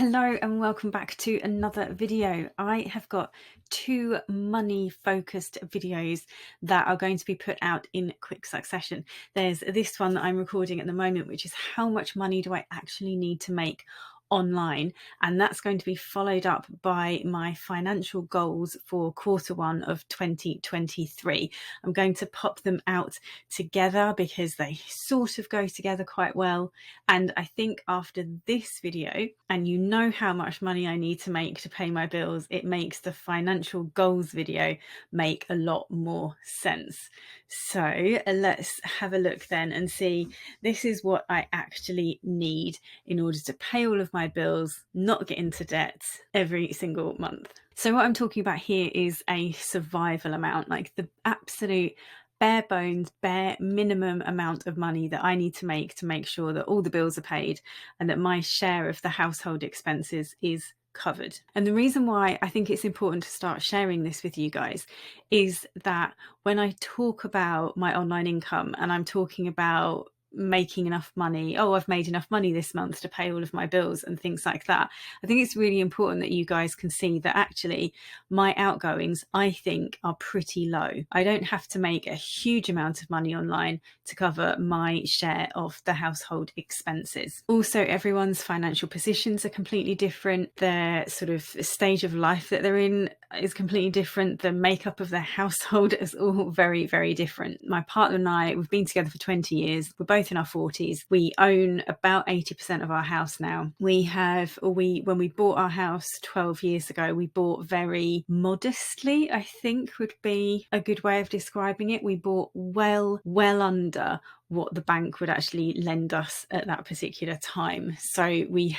Hello and welcome back to another video. I have got two money focused videos that are going to be put out in quick succession. There's this one that I'm recording at the moment, which is how much money do I actually need to make online, and that's going to be followed up by my financial goals for Q1 of 2023. I'm going to pop them out together because they sort of go together quite well, and I think after this video, and you know how much money I need to make to pay my bills, it makes the financial goals video make a lot more sense. So let's have a look then and see, this is what I actually need in order to pay all of my bills, not get into debt every single month. So what I'm talking about here is a survival amount, like the absolute bare bones, bare minimum amount of money that I need to make sure that all the bills are paid and that my share of the household expenses is covered. And the reason why I think it's important to start sharing this with you guys is that when I talk about my online income and I'm talking about making enough money, oh, I've made enough money this month to pay all of my bills and things like that, I think it's really important that you guys can see that actually my outgoings, I think, are pretty low. I don't have to make a huge amount of money online to cover my share of the household expenses. Also, everyone's financial positions are completely different. Their sort of stage of life that they're in is completely different. The makeup of their household is all very, very different. My partner and I, we've been together for 20 years. We're both in our 40s. We own about 80% of our house now. When we bought our house 12 years ago, we bought very modestly, I think would be a good way of describing it. We bought well under what the bank would actually lend us at that particular time. So we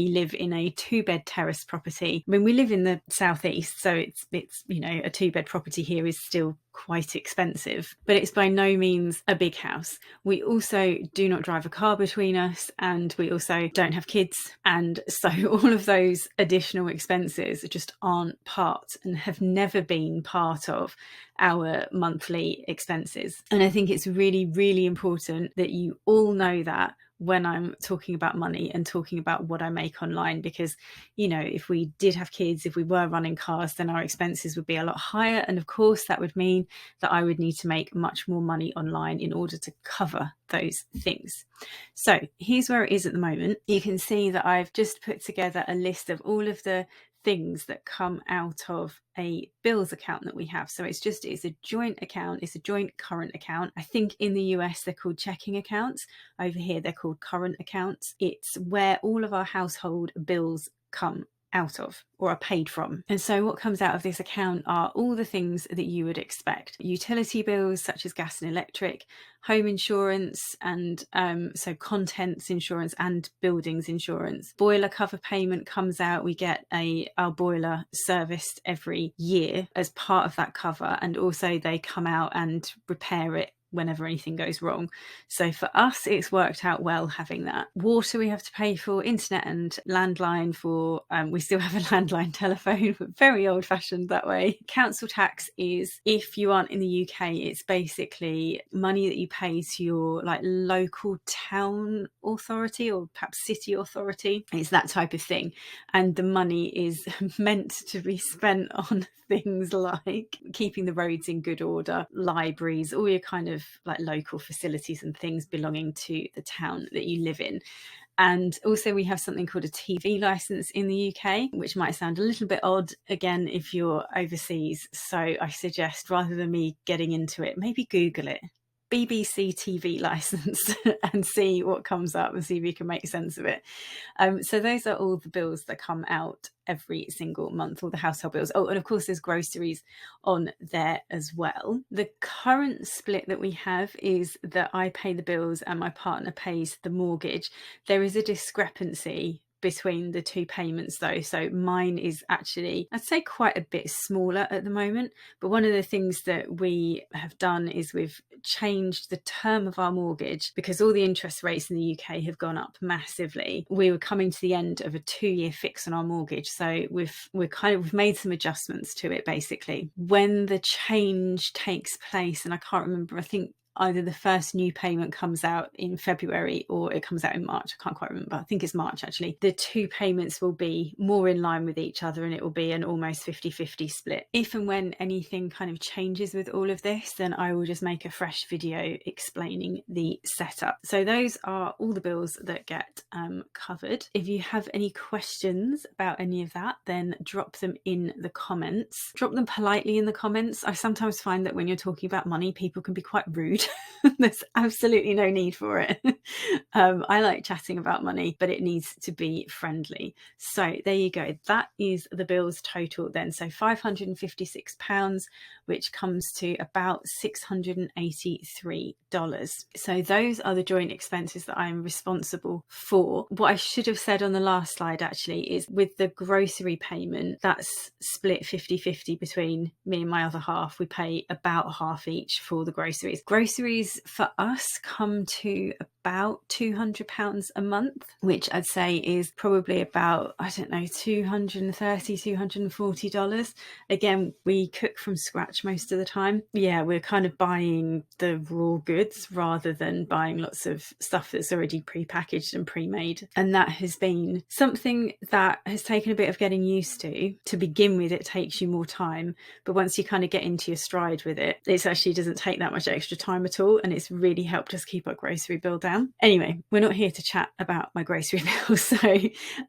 live in a 2-bed terrace property. I mean, we live in the southeast, so it's you know, a 2-bed property here is still quite expensive, but it's by no means a big house. We also do not drive a car between us, and we also don't have kids, and so all of those additional expenses just aren't part and have never been part of our monthly expenses. And I think it's really, really important that you all know that when I'm talking about money and talking about what I make online, because, you know, if we did have kids, if we were running cars, then our expenses would be a lot higher. And of course, that would mean that I would need to make much more money online in order to cover those things. So here's where it is at the moment. You can see that I've just put together a list of all of the things that come out of a bills account that we have. So it's a joint account, it's a joint current account. I think in the US they're called checking accounts. Over here they're called current accounts. It's where all of our household bills come out of or are paid from. And so what comes out of this account are all the things that you would expect: utility bills such as gas and electric, home insurance, and so contents insurance and buildings insurance. Boiler cover payment comes out. We get our boiler serviced every year as part of that cover, and also they come out and repair it whenever anything goes wrong. So for us, it's worked out well having that. Water we have to pay for, internet and landline for, we still have a landline telephone, but very old fashioned that way. Council tax is, if you aren't in the UK, it's basically money that you pay to your like local town authority or perhaps city authority. It's that type of thing. And the money is meant to be spent on things like keeping the roads in good order, libraries, all your kind of like local facilities and things belonging to the town that you live in. And also we have something called a TV license in the UK, which might sound a little bit odd, again, if you're overseas. So I suggest, rather than me getting into it, maybe Google it. BBC TV license and see what comes up and see if you can make sense of it. So those are all the bills that come out every single month, all the household bills. Oh, and of course there's groceries on there as well. The current split that we have is that I pay the bills and my partner pays the mortgage. There is a discrepancy between the two payments though, so mine is actually, I'd say, quite a bit smaller at the moment. But one of the things that we have done is we've changed the term of our mortgage because all the interest rates in the UK have gone up massively. We were coming to the end of a 2-year fix on our mortgage, so we've made some adjustments to it. Basically, when the change takes place, and I can't remember, I think either the first new payment comes out in February or it comes out in March. I can't quite remember. I think it's March actually. The two payments will be more in line with each other and it will be an almost 50-50 split. If and when anything kind of changes with all of this, then I will just make a fresh video explaining the setup. So those are all the bills that get covered. If you have any questions about any of that, then drop them in the comments. Drop them politely in the comments. I sometimes find that when you're talking about money, people can be quite rude. There's absolutely no need for it. I like chatting about money, but it needs to be friendly. So there you go. That is the bills total then. So £556, which comes to about $683. So those are the joint expenses that I am responsible for. What I should have said on the last slide actually is with the grocery payment, that's split 50-50 between me and my other half. We pay about half each for the groceries. Groceries for us come to about £200 a month, which I'd say is probably about, I don't know, $230, $240. Again, we cook from scratch most of the time. Yeah, we're kind of buying the raw goods rather than buying lots of stuff that's already pre-packaged and pre-made. And that has been something that has taken a bit of getting used to. To begin with, it takes you more time, but once you kind of get into your stride with it, it actually doesn't take that much extra time at all, and it's really helped us keep our grocery bill down. Anyway, we're not here to chat about my grocery bill, so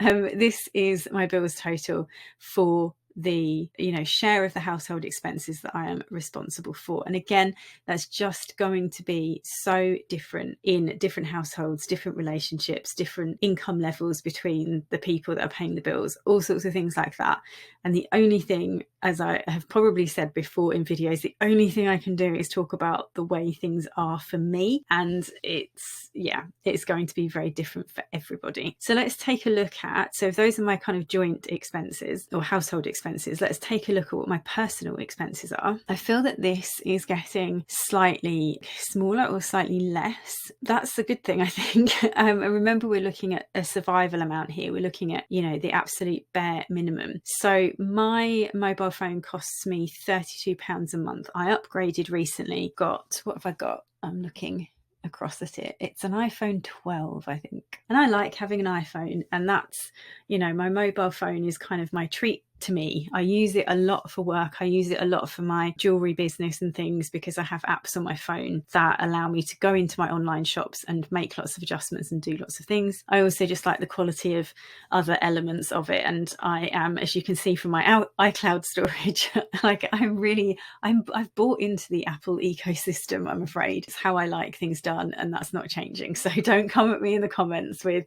this is my bills total for the share of the household expenses that I am responsible for. And again, that's just going to be so different in different households, different relationships, different income levels between the people that are paying the bills, all sorts of things like that. And the only thing, as I have probably said before in videos, the only thing I can do is talk about the way things are for me, and it's going to be very different for everybody. So let's take a look at, so if those are my kind of joint expenses or household expenses, let's take a look at what my personal expenses are. I feel that this is getting slightly smaller or slightly less. That's a good thing, I think. I remember we're looking at a survival amount here. We're looking at, the absolute bare minimum. So my mobile phone costs me £32 a month. I upgraded recently. What have I got? I'm looking across at it. It's an iPhone 12, I think. And I like having an iPhone, and that's, my mobile phone is kind of my treat to me. I use it a lot for work. I use it a lot for my jewelry business and things because I have apps on my phone that allow me to go into my online shops and make lots of adjustments and do lots of things. I also just like the quality of other elements of it. And I am, as you can see from my iCloud storage, I've bought into the Apple ecosystem, I'm afraid. It's how I like things done, and that's not changing. So don't come at me in the comments with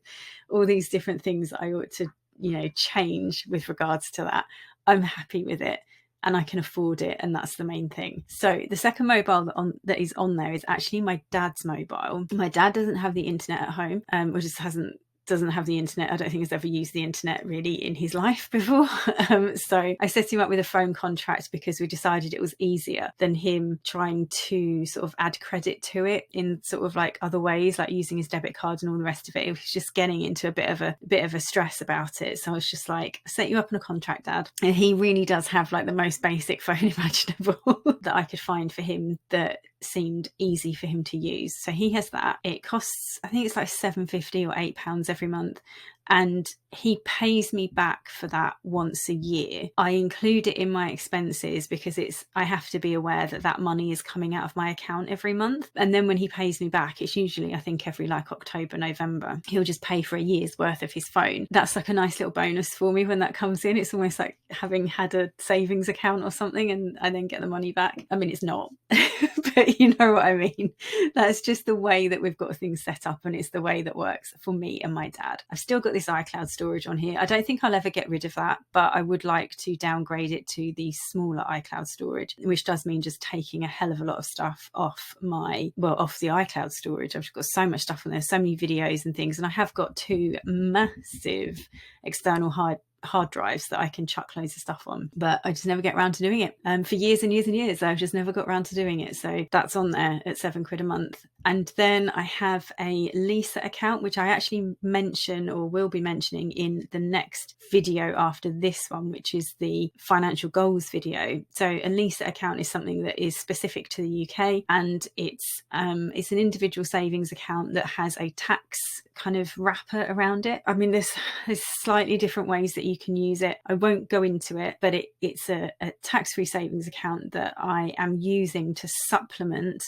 all these different things that I ought to change with regards to that. I'm happy with it and I can afford it, and that's the main thing. So the second mobile that is on there is actually my dad's mobile. My dad doesn't have the internet at home, or just doesn't have the internet. I don't think he's ever used the internet really in his life before. So I set him up with a phone contract because we decided it was easier than him trying to sort of add credit to it in sort of like other ways, like using his debit card and all the rest of it. It was just getting into a bit of a stress about it. So I was just like, I set you up on a contract, Dad. And he really does have like the most basic phone imaginable that I could find for him that seemed easy for him to use. So he has that. It costs, I think it's like £7.50 or £8 every month, and he pays me back for that once a year. I include it in my expenses because I have to be aware that money is coming out of my account every month. And then when he pays me back, it's usually, I think, every like October, November, he'll just pay for a year's worth of his phone. That's like a nice little bonus for me when that comes in. It's almost like having had a savings account or something and I then get the money back. I mean, it's not, but you know what I mean. That's just the way that we've got things set up, and it's the way that works for me and my dad. I've still got this iCloud storage on here. I don't think I'll ever get rid of that, but I would like to downgrade it to the smaller iCloud storage, which does mean just taking a hell of a lot of stuff off the iCloud storage. I've got so much stuff on there, so many videos and things, and I have got two massive external hard hard drives that I can chuck loads of stuff on, but I just never get around to doing it. For years and years and years, I've just never got around to doing it. So that's on there at £7 a month. And then I have a Lisa account, which I actually mention or will be mentioning in the next video after this one, which is the financial goals video. So a Lisa account is something that is specific to the UK, and it's an individual savings account that has a tax kind of wrapper around it. I mean, there's slightly different ways that you can use it. I won't go into it, but it's a tax-free savings account that I am using to supplement.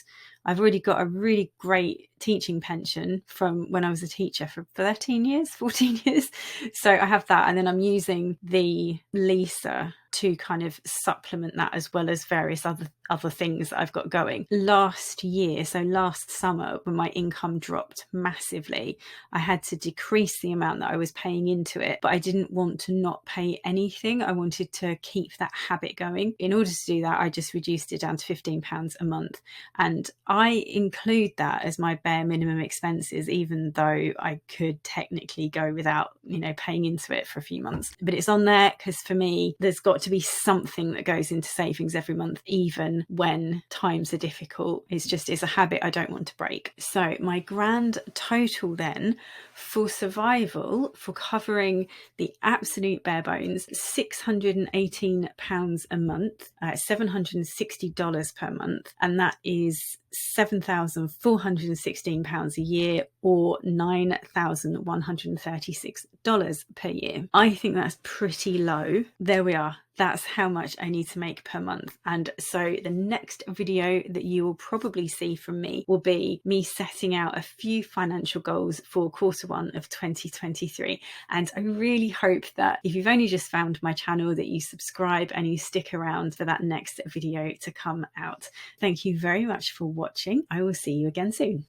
I've already got a really great teaching pension from when I was a teacher for 13 years, 14 years. So I have that. And then I'm using the Lisa to kind of supplement that, as well as various other things that I've got going. Last year, so last summer, when my income dropped massively, I had to decrease the amount that I was paying into it, but I didn't want to not pay anything. I wanted to keep that habit going. In order to do that, I just reduced it down to £15 a month. And I include that as my bare minimum expenses, even though I could technically go without, paying into it for a few months. But it's on there because for me, there's got to be something that goes into savings every month, even when times are difficult. It's a habit I don't want to break. So my grand total then for survival, for covering the absolute bare bones, £618 a month, $760 per month, and that is £7,416 a year, or $9,136 per year. I think that's pretty low. There we are. That's how much I need to make per month. And so the next video that you will probably see from me will be me setting out a few financial goals for Q1 of 2023. And I really hope that if you've only just found my channel, that you subscribe and you stick around for that next video to come out. Thank you very much for watching. I will see you again soon.